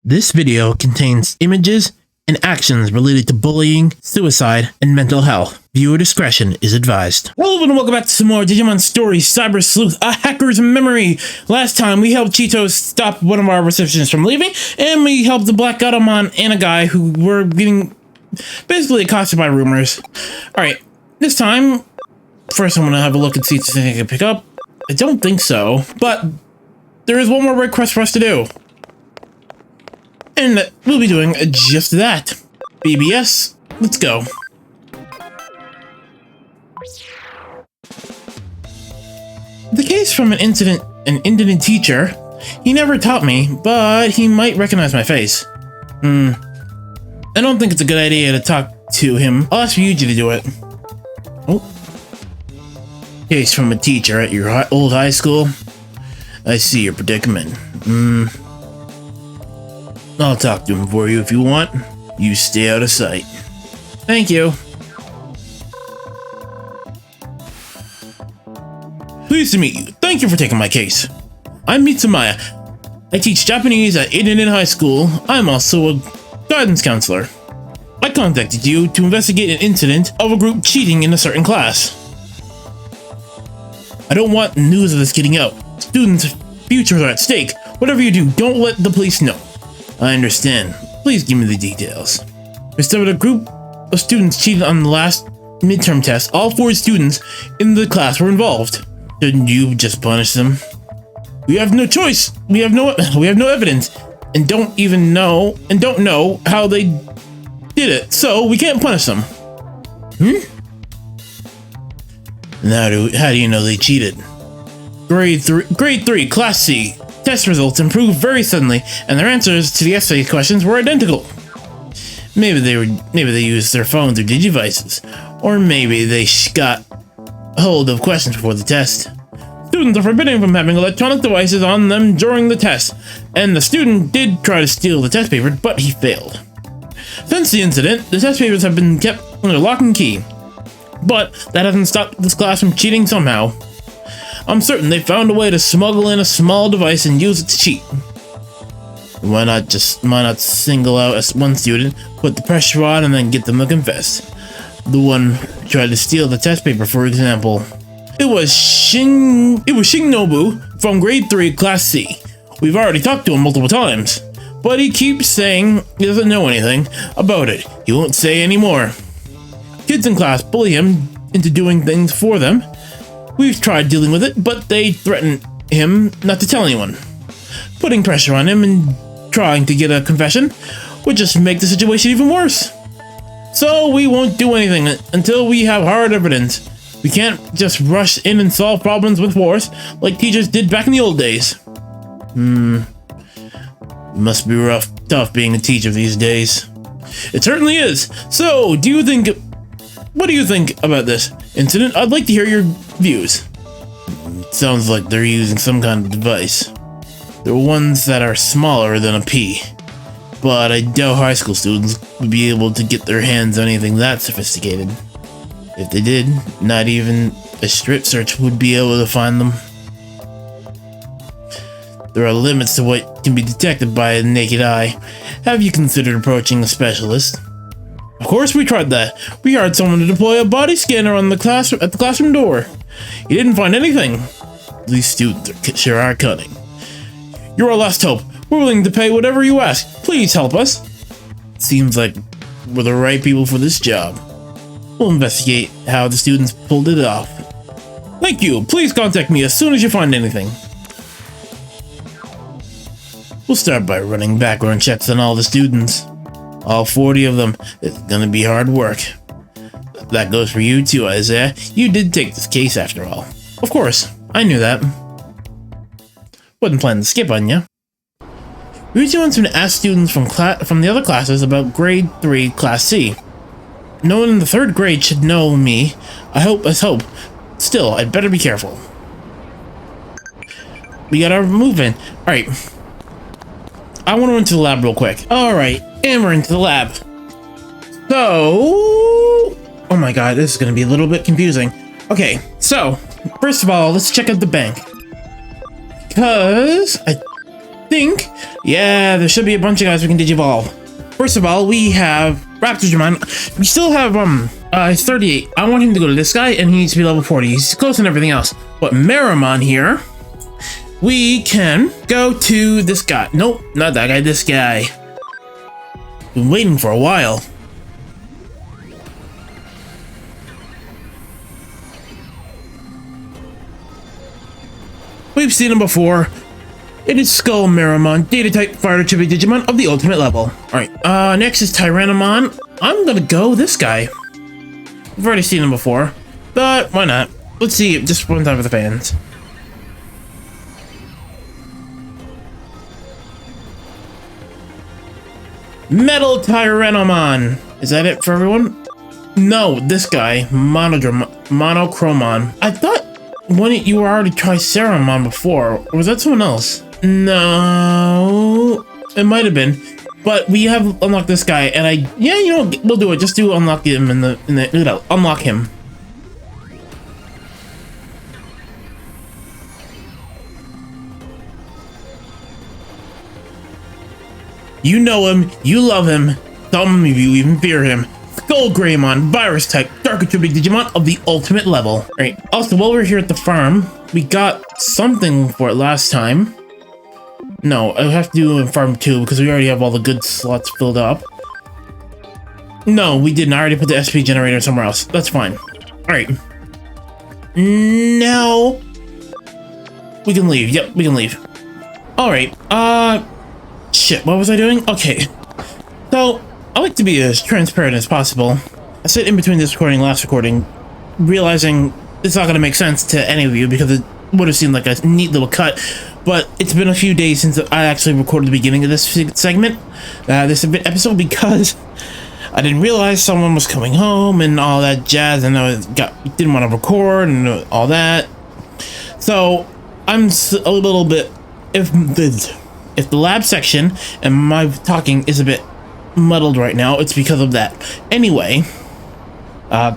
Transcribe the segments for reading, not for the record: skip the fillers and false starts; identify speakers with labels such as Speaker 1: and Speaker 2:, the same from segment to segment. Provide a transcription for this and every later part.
Speaker 1: This video contains images and actions related to bullying, suicide, and mental health. Viewer discretion is advised. Hello and welcome back to some more Digimon Stories Cyber Sleuth, a hacker's memory. Last time we helped Cheetos stop one of our receptionists from leaving, and we helped the Black Gatomon and a guy who were getting basically accosted by rumors. Alright, this time, first I'm gonna have a look and see if there's anything I can pick up. I don't think so, but there is one more request for us to do. And we'll be doing just that. BBS, let's go. The case from an incident teacher. He never taught me, but he might recognize my face. I don't think it's a good idea to talk to him. I'll ask Yuji to do it. Oh. Case from a teacher at your old high school. I see your predicament. I'll talk to him for you if you want. You stay out of sight. Thank you. Pleased to meet you. Thank you for taking my case. I'm Mitsumaya. I teach Japanese at Iden High School. I'm also a guidance counselor. I contacted you to investigate an incident of a group cheating in a certain class. I don't want news of this getting out. Students' futures are at stake. Whatever you do, don't let the police know. I understand. Please give me the details. We discovered a group of students cheated on the last midterm test. All 4 students in the class were involved. Shouldn't you just punish them? We have no choice. We have no evidence, and don't know how they did it. So we can't punish them. Now, how do you know they cheated? Grade 3, Class C. Test results improved very suddenly, and their answers to the essay questions were identical. Maybe they used their phones or digivices, or maybe they got hold of questions before the test. Students are forbidden from having electronic devices on them during the test, and the student did try to steal the test paper, but he failed. Since the incident, the test papers have been kept under lock and key, but that hasn't stopped this class from cheating somehow. I'm certain they found a way to smuggle in a small device and use it to cheat. Why not single out one student, put the pressure on, and then get them to confess? The one who tried to steal the test paper, for example. It was Shinobu from grade 3, Class C. We've already talked to him multiple times, but he keeps saying he doesn't know anything about it. He won't say anymore. Kids in class bully him into doing things for them. We've tried dealing with it, but they threaten him not to tell anyone. Putting pressure on him and trying to get a confession would just make the situation even worse. So we won't do anything until we have hard evidence. We can't just rush in and solve problems with force like teachers did back in the old days. Must be tough being a teacher these days. It certainly is. So, what do you think about this incident? I'd like to hear your views. Sounds like they're using some kind of device. They're ones that are smaller than a pea. But I doubt high school students would be able to get their hands on anything that sophisticated. If they did, not even a strip search would be able to find them. There are limits to what can be detected by the naked eye. Have you considered approaching a specialist? Of course we tried that. We hired someone to deploy a body scanner at the classroom door. He didn't find anything. These students sure are cunning. You're our last hope. We're willing to pay whatever you ask. Please help us. Seems like we're the right people for this job. We'll investigate how the students pulled it off. Thank you. Please contact me as soon as you find anything. We'll start by running background checks on all the students. All 40 of them. It's gonna be hard work. That goes for you too, Isaiah. You did take this case after all. Of course, I knew that. Wasn't planning to skip on you. Yuji wants me to ask students from the other classes about grade 3, Class C. No one in the 3rd grade should know me. Let's hope. Still, I'd better be careful. We gotta move in. Alright. I want to run to the lab real quick. Alright, and we're into the lab. So... oh my god, this is going to be a little bit confusing. Okay, so, first of all, let's check out the bank. Because think, yeah, there should be a bunch of guys we can Digivolve. First of all, we have Raptor. We still have, he's 38. I want him to go to this guy, and he needs to be level 40. He's close on everything else. But Meramon here, we can go to this guy. Nope, not that guy, this guy. Been waiting for a while. We've seen him before. It is Skull Meramon, data type fire tribute Digimon of the ultimate level. Alright, next is Tyrannomon. I'm gonna go this guy. I've already seen him before, but why not? Let's see it just one time for the fans. Metal Tyrannomon. Is that it for everyone? No, this guy, Monochromon. I thought you were already Triceramon before, or was that someone else? No, it might have been, but we have unlocked this guy, and yeah, you know, we'll do it. Just do unlock him unlock him. You know him, you love him, some of you even fear him. Skull Greymon, virus type, dark attributed Digimon of the ultimate level. Alright, also while we're here at the farm, we got something for it last time. No, I have to do in farm 2 because we already have all the good slots filled up. No, we didn't. I already put the SP generator somewhere else. That's fine. Alright. Now we can leave. Yep, we can leave. Alright, shit, what was I doing? Okay. So, I like to be as transparent as possible. I sit in between this recording and last recording, realizing it's not going to make sense to any of you because it would have seemed like a neat little cut, but it's been a few days since I actually recorded the beginning of this segment, this episode, because I didn't realize someone was coming home and all that jazz, and I didn't want to record and all that. So, I'm a little bit, if the lab section and my talking is a bit muddled right now, it's because of that. Anyway,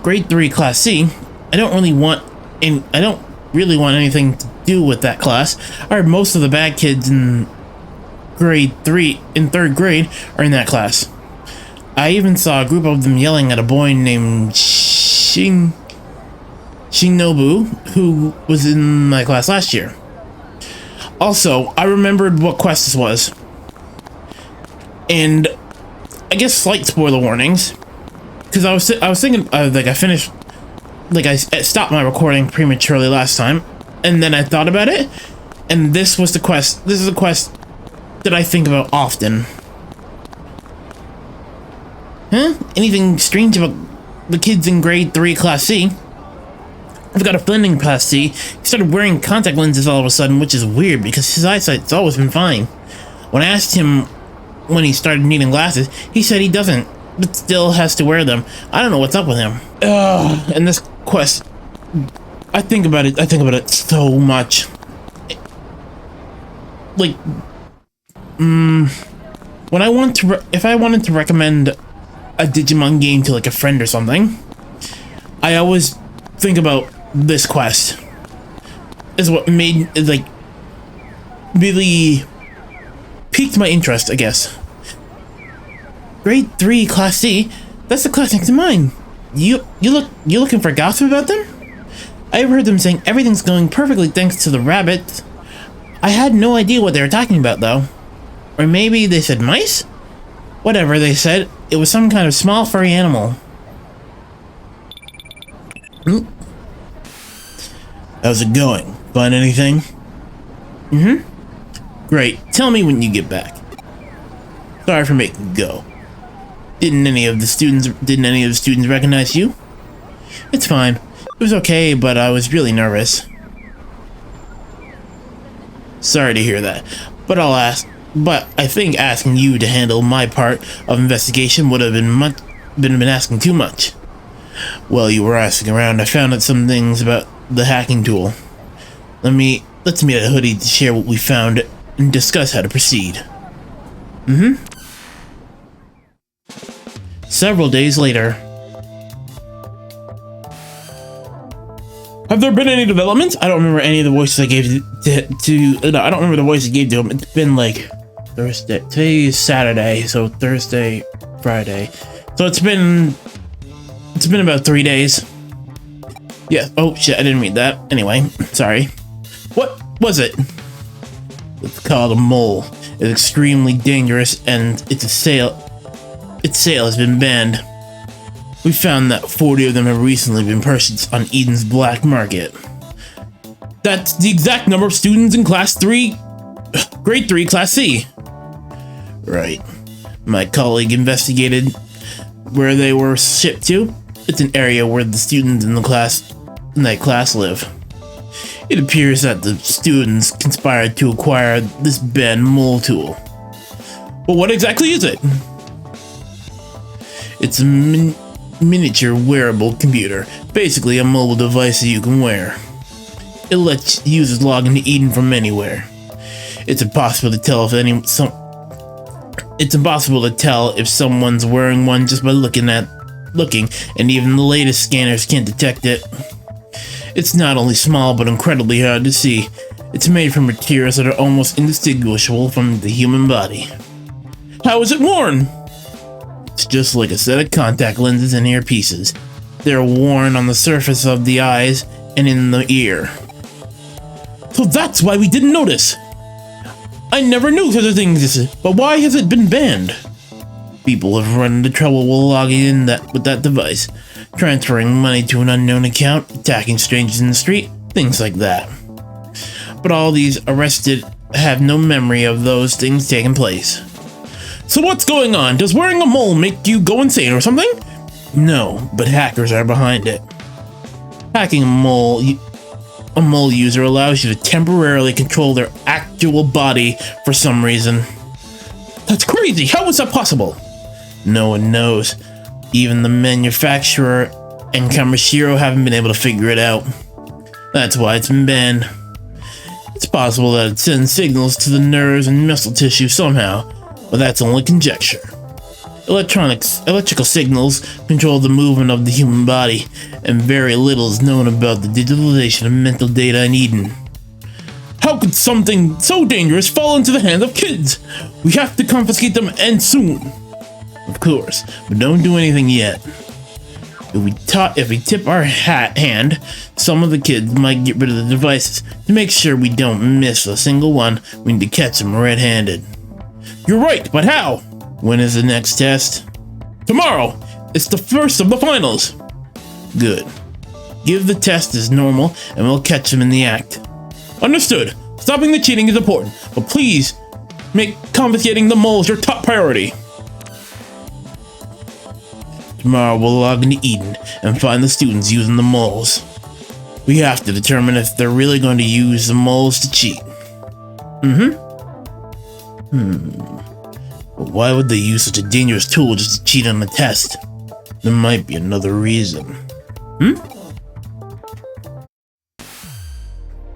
Speaker 1: grade 3 class C, I don't really want anything to do with that class. I heard most of the bad kids in grade 3 in 3rd grade are in that class. I even saw a group of them yelling at a boy named Shinobu, who was in my class last year. Also, I remembered what quest this was, and I guess slight spoiler warnings, because I was thinking, like I stopped my recording prematurely last time, and then I thought about it, and this was the quest. This is a quest that I think about often. Huh? Anything strange about the kids in grade 3 class C? I've got a friend in class C. He started wearing contact lenses all of a sudden, which is weird because his eyesight's always been fine. When I asked him when he started needing glasses, he said he doesn't, but still has to wear them. I don't know what's up with him. And this quest, I think about it so much. Like, when if I wanted to recommend a Digimon game to like a friend or something, I always think about this quest. Is what made it, like, really piqued my interest, I guess. Grade 3 class C, that's the class next to mine. You looking for gossip about them? I overheard them saying everything's going perfectly thanks to the rabbit. I had no idea what they were talking about though. Or maybe they said mice? Whatever they said, it was some kind of small furry animal. How's it going? Find anything? Great. Tell me when you get back. Sorry for making you go. Didn't any of the students recognize you? It's fine. It was okay, but I was really nervous. Sorry to hear that. But I think asking you to handle my part of investigation would have been asking too much. While you were asking around, I found out some things about the hacking tool. Let's meet at Hoodie to share what we found and discuss how to proceed. Several days later. Have there been any developments? I don't remember any of the voices I gave no, I don't remember the voice I gave to him. It's been like Thursday. Today is Saturday, so Thursday, Friday. So it's been about 3 days. Yeah. Oh shit! I didn't read that. Anyway, sorry. What was it? It's called a mole. It's extremely dangerous, and its sale has been banned. We found that 40 of them have recently been purchased on Eden's black market. That's the exact number of students in Class 3, Grade 3, Class C. Right. My colleague investigated where they were shipped to. It's an area where the students in that class live. It appears that the students conspired to acquire this banned mole tool. But what exactly is it? It's a miniature wearable computer, basically a mobile device that you can wear. It lets users log into Eden from anywhere. It's impossible to tell if someone's wearing one just by looking, and even the latest scanners can't detect it. It's not only small, but incredibly hard to see. It's made from materials that are almost indistinguishable from the human body. How is it worn? It's just like a set of contact lenses and earpieces. They're worn on the surface of the eyes and in the ear. So that's why we didn't notice. I never knew such a thing existed, but why has it been banned? People have run into trouble while logging in with that device, transferring money to an unknown account, attacking strangers in the street, things like that. But all these arrested have no memory of those things taking place. So what's going on? Does wearing a mole make you go insane or something? No, but hackers are behind it. Hacking a mole user allows you to temporarily control their actual body for some reason. That's crazy! How is that possible? No one knows. Even the manufacturer and Kamashiro haven't been able to figure it out. That's why it's been banned. It's possible that it sends signals to the nerves and muscle tissue somehow, but that's only conjecture. Electrical signals control the movement of the human body, and very little is known about the digitalization of mental data in Eden. How could something so dangerous fall into the hands of kids? We have to confiscate them, and soon. Of course, but don't do anything yet. If we tip our hand, some of the kids might get rid of the devices. To make sure we don't miss a single one, we need to catch them red-handed. You're right, but how? When is the next test? Tomorrow! It's the first of the finals! Good. Give the test as normal, and we'll catch them in the act. Understood. Stopping the cheating is important, but please make confiscating the moles your top priority. Tomorrow we'll log into Eden and find the students using the moles. We have to determine if they're really going to use the moles to cheat. But why would they use such a dangerous tool just to cheat on the test? There might be another reason.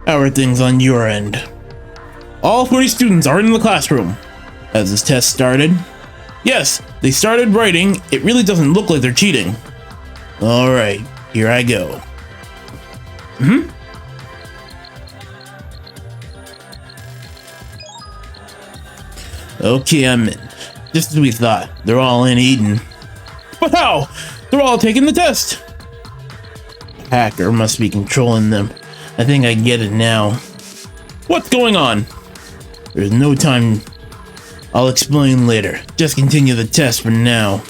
Speaker 1: How are things on your end? All 40 students are in the classroom. Has this test started? Yes, they started writing. It really doesn't look like they're cheating. Alright, here I go. Okay, I'm in. Just as we thought. They're all in Eden. But how? They're all taking the test. Hacker must be controlling them. I think I get it now. What's going on? There's no time. I'll explain later. Just continue the test for now.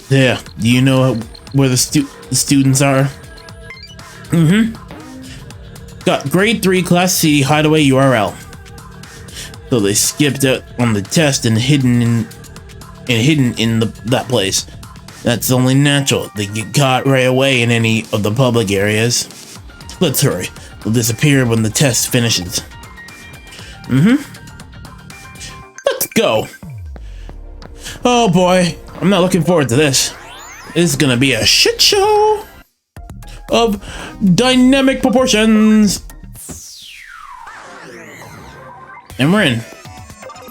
Speaker 1: There, do you know where the students are? Got grade 3 class C hideaway URL. So they skipped out on the test and hidden in that place. That's only natural. They get caught right away in any of the public areas. Let's hurry. They'll disappear when the test finishes. Let's go. Oh boy, I'm not looking forward to this. This is gonna be a shit show of dynamic proportions. And we're in.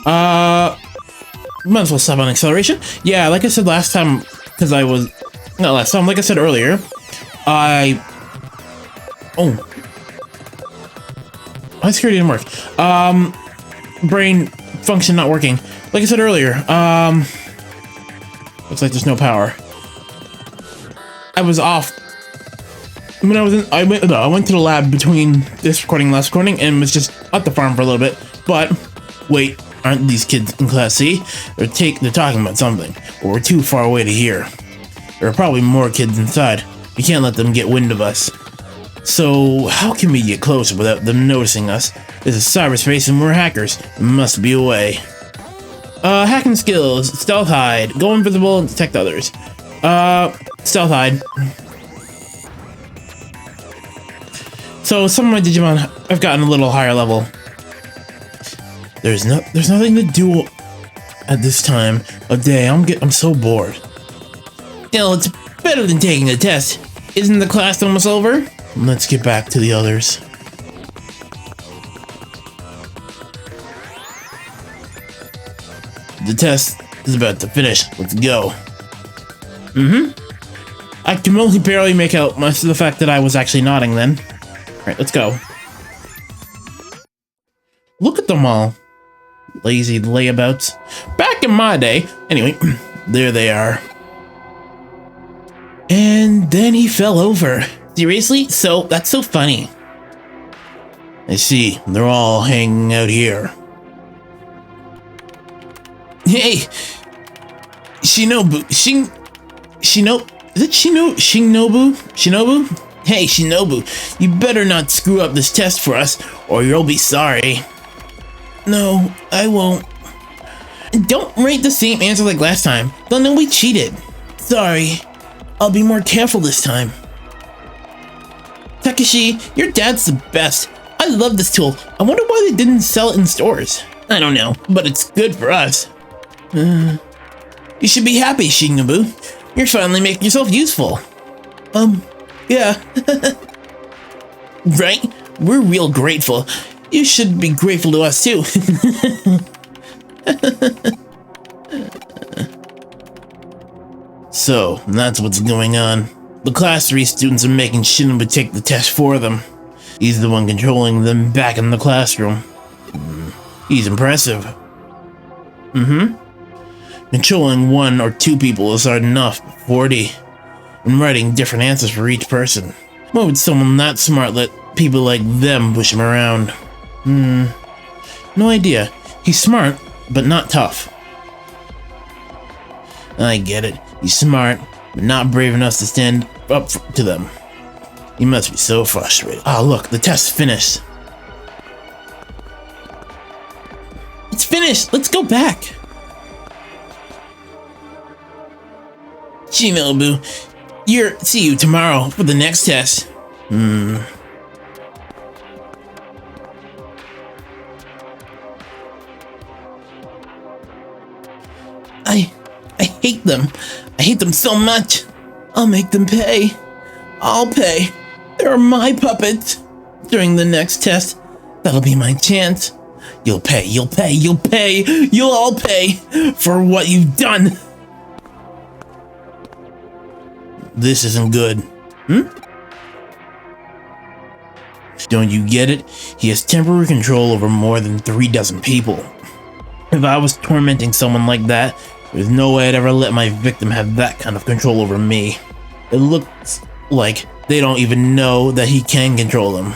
Speaker 1: Might as well stop on acceleration. Yeah, like I said last time, like I said earlier, I Oh. My security didn't work. Brain function not working. Like I said earlier, looks like there's no power. I was off. When I went to the lab between this recording and last recording and was just at the farm for a little bit. But wait, aren't these kids in class C? They're talking about something, but we're too far away to hear. There are probably more kids inside. We can't let them get wind of us. So how can we get closer without them noticing us? This is cyberspace and we're hackers. There must be a way. Hacking skills, stealth hide, go invisible and detect others. Stealth hide. So some of my Digimon have gotten a little higher level. There's nothing to do at this time of day. I'm so bored. Still, it's better than taking a test. Isn't the class almost over? Let's get back to the others. The test is about to finish. Let's go. I can only barely make out most of the fact that I was actually nodding then. Alright, let's go. Look at them all. Lazy layabouts. Back in my day. Anyway, there they are. And then he fell over. Seriously? So, that's so funny. I see. They're all hanging out here. Hey! Shinobu. Is it Shinobu? Hey, Shinobu. You better not screw up this test for us, or you'll be sorry. No, I won't. Don't write the same answer like last time. They'll know we cheated. Sorry. I'll be more careful this time. Takeshi, your dad's the best. I love this tool. I wonder why they didn't sell it in stores. I don't know, but it's good for us. You should be happy, Shinobu. You're finally making yourself useful. Yeah. Right? We're real grateful. You should be grateful to us too. So, that's what's going on. The class 3 students are making Shinobu take the test for them. He's the one controlling them back in the classroom. He's impressive. Controlling 1 or 2 people is hard enough, 40. And writing different answers for each person. Why would someone that smart let people like them push him around? No idea. He's smart, but not tough. I get it. He's smart, but not brave enough to stand up to them. He must be so frustrated. Ah, look, the test's finished. It's finished! Let's go back! Shinobu, see you tomorrow for the next test. I hate them. I hate them so much. I'll make them pay. I'll pay. They're my puppets. During the next test, that'll be my chance. You'll pay, you'll pay, you'll pay. You'll all pay for what you've done. This isn't good. Don't you get it? He has temporary control over more than 36 people. If I was tormenting someone like that, there's no way I'd ever let my victim have that kind of control over me. It looks like they don't even know that he can control them.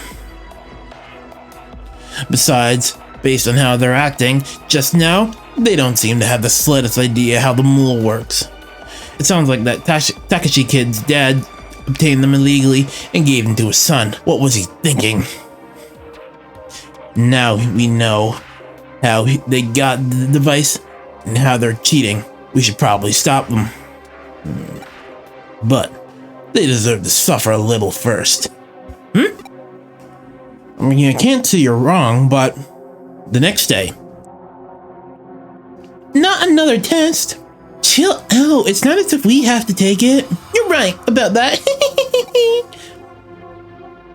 Speaker 1: Besides, based on how they're acting just now, they don't seem to have the slightest idea how the mule works. It sounds like that Takeshi kid's dad obtained them illegally and gave them to his son. What was he thinking? Now we know how they got the device and how they're cheating. We should probably stop them. But they deserve to suffer a little first. I mean, I can't say you're wrong, but the next day. Not another test. Chill out. It's not as if we have to take it. You're right about that.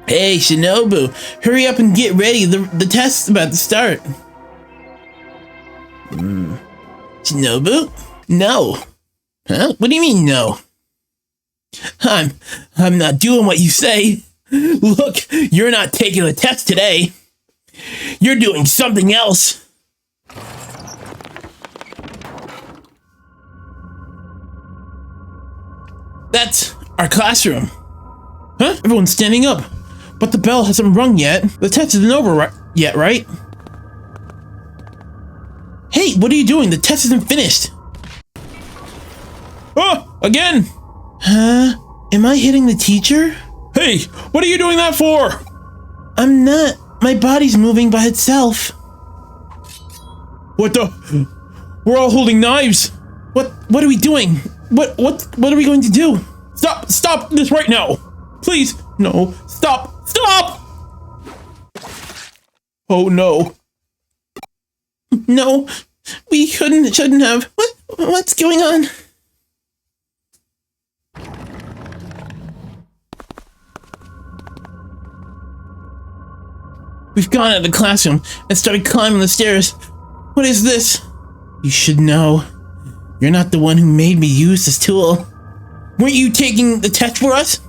Speaker 1: Hey, Shinobu, hurry up and get ready. The test's about to start. Shinobu? No. Huh? What do you mean no? I'm not doing what you say. Look, you're not taking the test today. You're doing something else. That's our classroom. Huh? Everyone's standing up. But the bell hasn't rung yet. The test isn't over yet, right? Hey, what are you doing? The test isn't finished. Oh, again! Huh? Am I hitting the teacher? Hey, what are you doing that for? I'm not. My body's moving by itself. What the? We're all holding knives. What are we doing? What are we going to do? Stop this right now. Please. No. Stop. Oh no. No. We shouldn't have. What's going on? We've gone out of the classroom and started climbing the stairs. What is this? You should know. You're not the one who made me use this tool. Weren't you taking the test for us?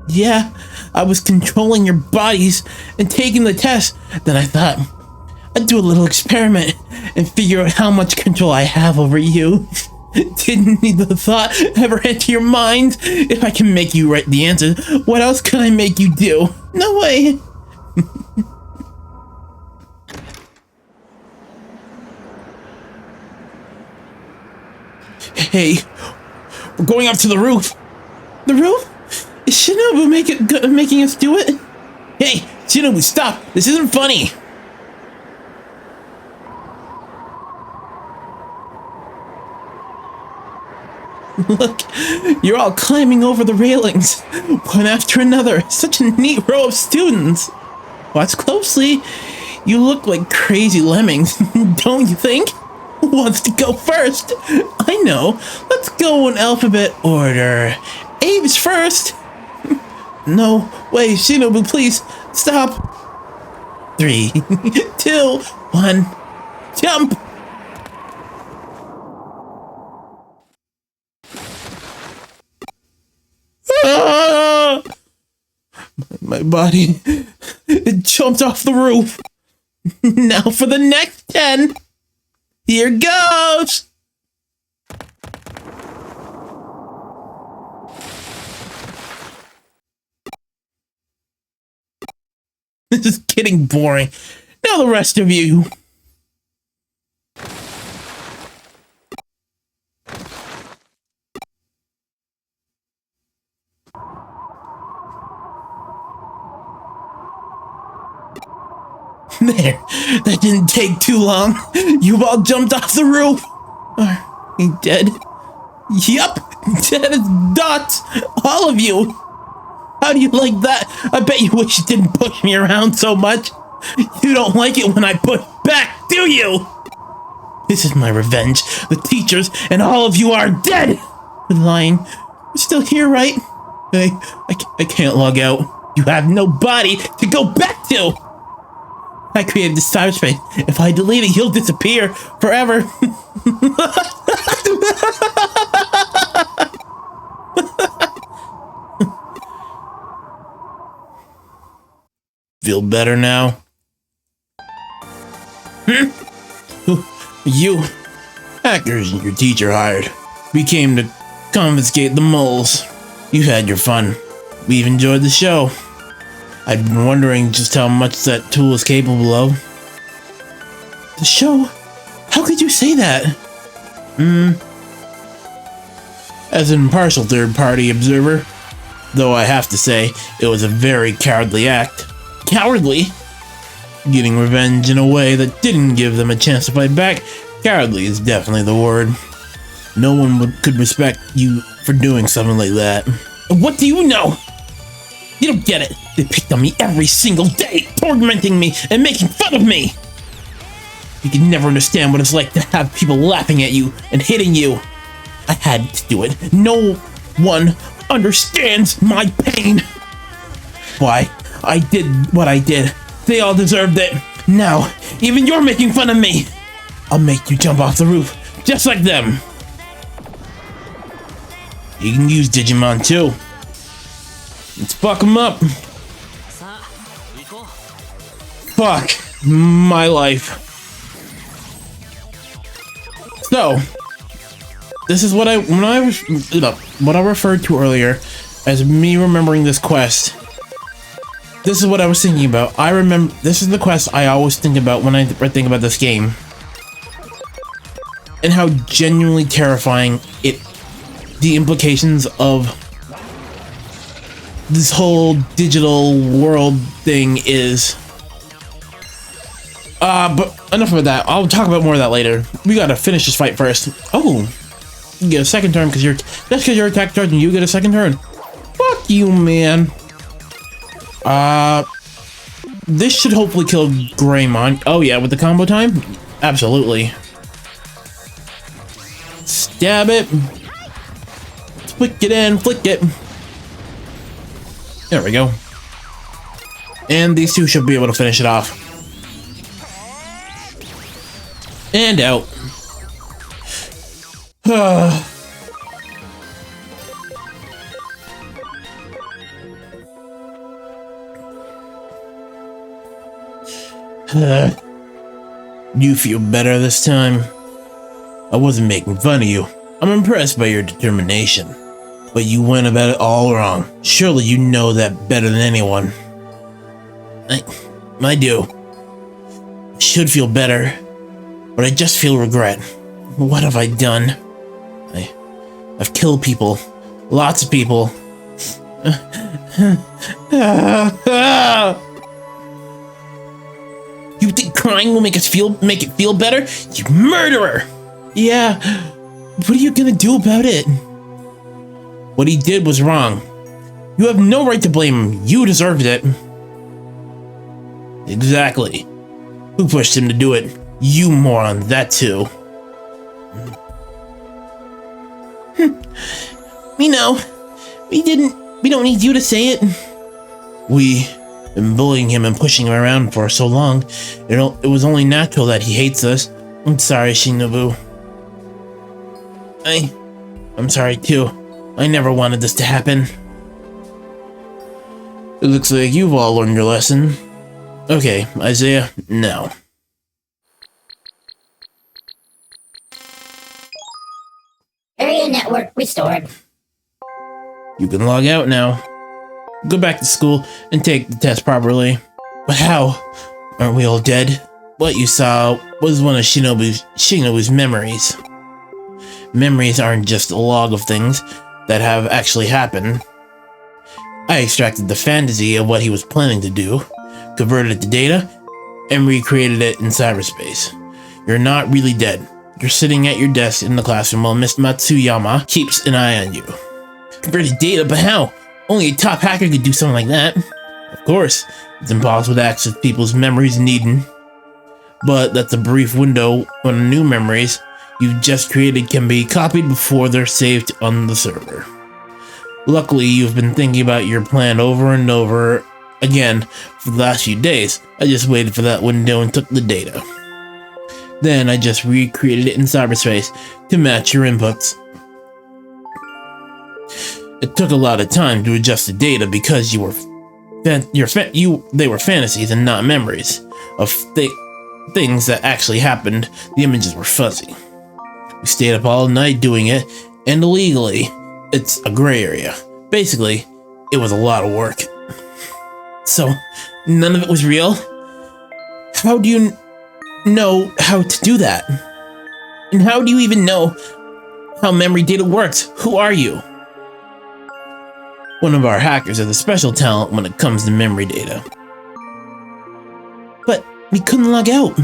Speaker 1: Yeah, I was controlling your bodies and taking the test. Then I thought, I'd do a little experiment and figure out how much control I have over you. Didn't the thought ever enter your mind? If I can make you write the answer, what else can I make you do? No way. Hey, we're going up to the roof. The roof? Is Shinobu making us do it? Hey, Shinobu, stop! This isn't funny! Look, you're all climbing over the railings, one after another. Such a neat row of students. Watch closely. You look like crazy lemmings, don't you think? Who wants to go first? I know. Let's go in alphabet order. Abe's first. No, wait, Shinobu, please, stop. 3, 2, 1, jump! Ah! My body, it jumped off the roof. Now for the next 10. Here goes! This is getting boring. Now the rest of you. There, that didn't take too long. You all jumped off the roof. Are you dead? Yup, dead as dots. All of you. How do you like that? I bet you wish you didn't push me around so much. You don't like it when I push back, do you? This is my revenge. The teachers and all of you are dead. You're lying. You're still here, right? Hey, I can't log out. You have no body to go back to. I created this cyberspace. If I delete it, he'll disappear forever. Feel better now? You, hackers and your teacher hired. We came to confiscate the moles. You've had your fun. We've enjoyed the show. I've been wondering just how much that tool is capable of. The show? How could you say that? As an impartial third-party observer, though I have to say, it was a very cowardly act. Cowardly? Getting revenge in a way that didn't give them a chance to fight back. Cowardly is definitely the word. No one could respect you for doing something like that. What do you know? You don't get it. They picked on me every single day, tormenting me and making fun of me. You can never understand what it's like to have people laughing at you and hitting you. I had to do it. No one understands my pain. Why? I did what I did. They all deserved it. Now, even you're making fun of me. I'll make you jump off the roof, just like them. You can use Digimon too. Let's fuck them up. Fuck my life. So, this is what I referred to earlier as me remembering this quest. This is what I was thinking about. I remember this is the quest I always think about when I think about this game. And how genuinely terrifying the implications of this whole digital world thing is. But enough of that. I'll talk about more of that later. We gotta finish this fight first. Oh, you get a second turn because you're attack charge and you get a second turn. Fuck you, man. This should hopefully kill Greymon. Oh yeah, with the combo time? Absolutely. Stab it. Flick it in, flick it. There we go. And these two should be able to finish it off. And out. You feel better this time? I wasn't making fun of you. I'm impressed by your determination. But you went about it all wrong. Surely you know that better than anyone. I do. I should feel better. But I just feel regret. What have I done? I've killed people. Lots of people. You think crying will make it feel better? You murderer! Yeah, what are you gonna do about it? What he did was wrong. You have no right to blame him. You deserved it. Exactly. Who pushed him to do it? You moron, that too. We know. We don't need you to say it. We've been bullying him and pushing him around for so long. It was only natural that he hates us. I'm sorry, Shinobu. I'm sorry too. I never wanted this to happen. It looks like you've all learned your lesson. Okay, Isaiah, now.
Speaker 2: Area network restored.
Speaker 1: You can log out now. Go back to school and take the test properly. But how? Aren't we all dead? What you saw was one of Shinobu's memories. Memories aren't just a log of things that have actually happened. I extracted the fantasy of what he was planning to do, converted it to data, and recreated it in cyberspace. You're not really dead. You're sitting at your desk in the classroom while Miss Matsuyama keeps an eye on you. Converted data, but how? Only a top hacker could do something like that. Of course, it's impossible to access people's memories in Eden. But that's a brief window when new memories you've just created can be copied before they're saved on the server. Luckily, you've been thinking about your plan over and over again for the last few days. I just waited for that window and took the data. Then I just recreated it in cyberspace to match your inputs. It took a lot of time to adjust the data because they were fantasies and not memories of things that actually happened. The images were fuzzy. We stayed up all night doing it, and illegally, it's a gray area. Basically, it was a lot of work. So, none of it was real? How do you know how to do that? And how do you even know how memory data works? Who are you? One of our hackers has a special talent when it comes to memory data. But we couldn't log out.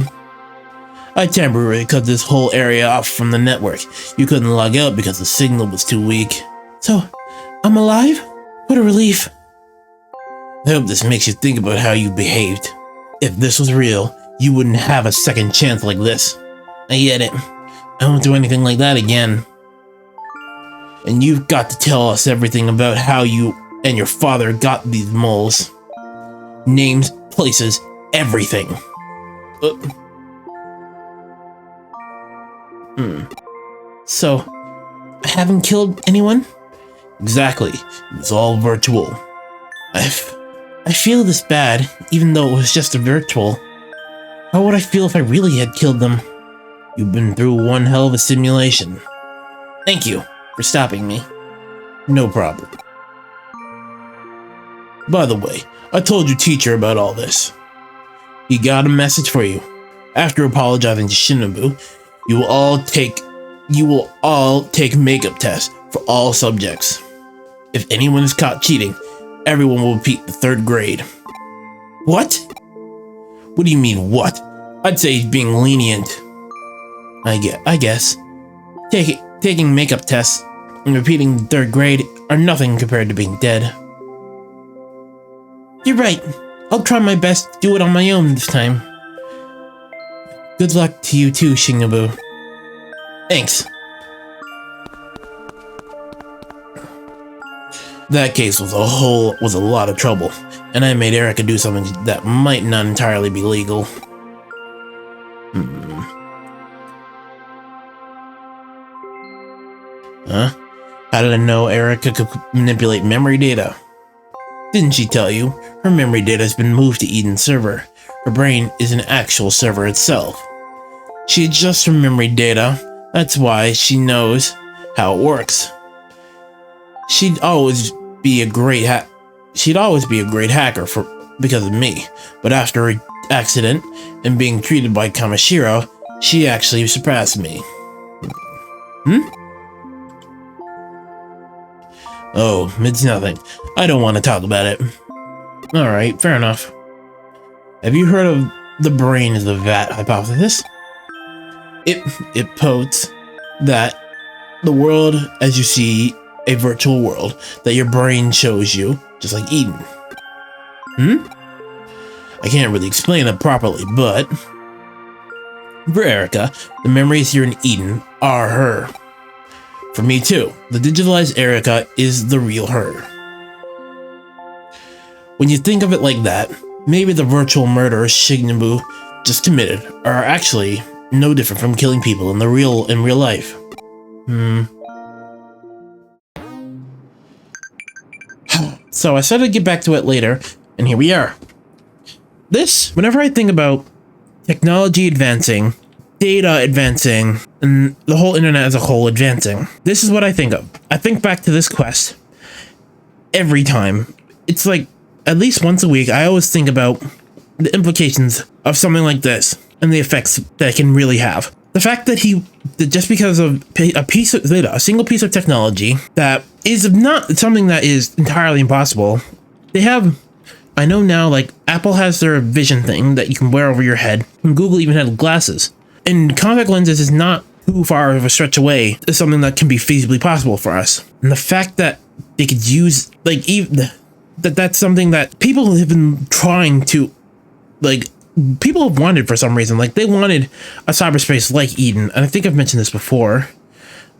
Speaker 1: I temporarily cut this whole area off from the network. You couldn't log out because the signal was too weak. So, I'm alive? What a relief. I hope this makes you think about how you behaved. If this was real, you wouldn't have a second chance like this. I get it. I won't do anything like that again. And you've got to tell us everything about how you and your father got these moles. Names, places, everything. So, I haven't killed anyone? Exactly. It's all virtual. I feel this bad, even though it was just a virtual. How would I feel if I really had killed them? You've been through one hell of a simulation. Thank you for stopping me. No problem. By the way, I told your teacher about all this. He got a message for you. After apologizing to Shinobu, you will all take makeup tests for all subjects. If anyone is caught cheating, everyone will repeat the 3rd grade. What? What do you mean, what? I'd say he's being lenient. I guess. Taking makeup tests and repeating the 3rd grade are nothing compared to being dead. You're right. I'll try my best to do it on my own this time. Good luck to you too, Shinobu. Thanks. That case was a lot of trouble, and I made Erica do something that might not entirely be legal. Huh? How did I know Erica could manipulate memory data? Didn't she tell you? Her memory data has been moved to Eden's server. Her brain is an actual server itself. She adjusts her memory data. That's why she knows how it works. She'd always be a great hacker because of me. But after her accident and being treated by Kamashiro, she actually surpassed me. Oh, it's nothing. I don't want to talk about it. Alright, fair enough. Have you heard of the brain is the vat hypothesis? It posits that the world as you see a virtual world that your brain shows you, just like Eden. I can't really explain it properly, but for Erica, the memories here in Eden are her. For me too, the digitalized Erica is the real her. When you think of it like that, maybe the virtual murders Shinobu just committed are actually no different from killing people in real life. So I said I'd get back to it later, and here we are. Whenever I think about technology advancing, data advancing, and the whole internet as a whole advancing, this is what I think of. I think back to this quest every time. It's like, at least once a week, I always think about the implications of something like this and the effects that it can really have. The fact that just because of a single piece of technology that is not something that is entirely impossible, I know now, like, Apple has their vision thing that you can wear over your head, and Google even had glasses. And contact lenses is not too far of a stretch away to something that can be feasibly possible for us. And the fact that they could use, like, that's something that people have been trying to, like, people have wanted for some reason. Like, they wanted a cyberspace like Eden, and I think I've mentioned this before.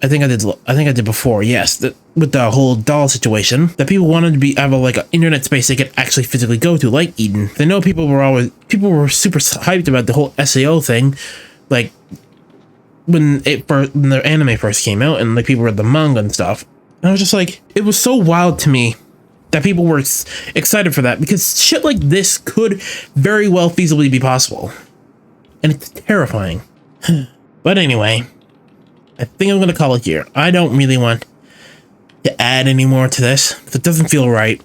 Speaker 1: I think I did before, yes, with the whole doll situation, that people wanted to have an internet space they could actually physically go to, like Eden. I know people were super hyped about the whole SAO thing, like when the anime first came out, and like people read the manga and stuff. And I was just like, it was so wild to me that people were excited for that, because shit like this could very well feasibly be possible, and it's terrifying. But anyway, I think I'm going to call it here. I don't really want to add any more to this. It doesn't feel right.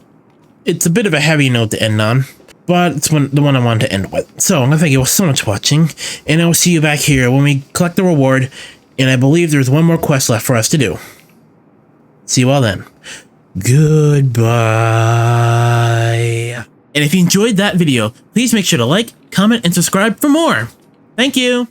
Speaker 1: It's a bit of a heavy note to end on, but it's the one I wanted to end with. So I'm going to thank you all so much for watching, and I will see you back here when we collect the reward, and I believe there's one more quest left for us to do. See you all then. Goodbye. And if you enjoyed that video, please make sure to like, comment, and subscribe for more. Thank you.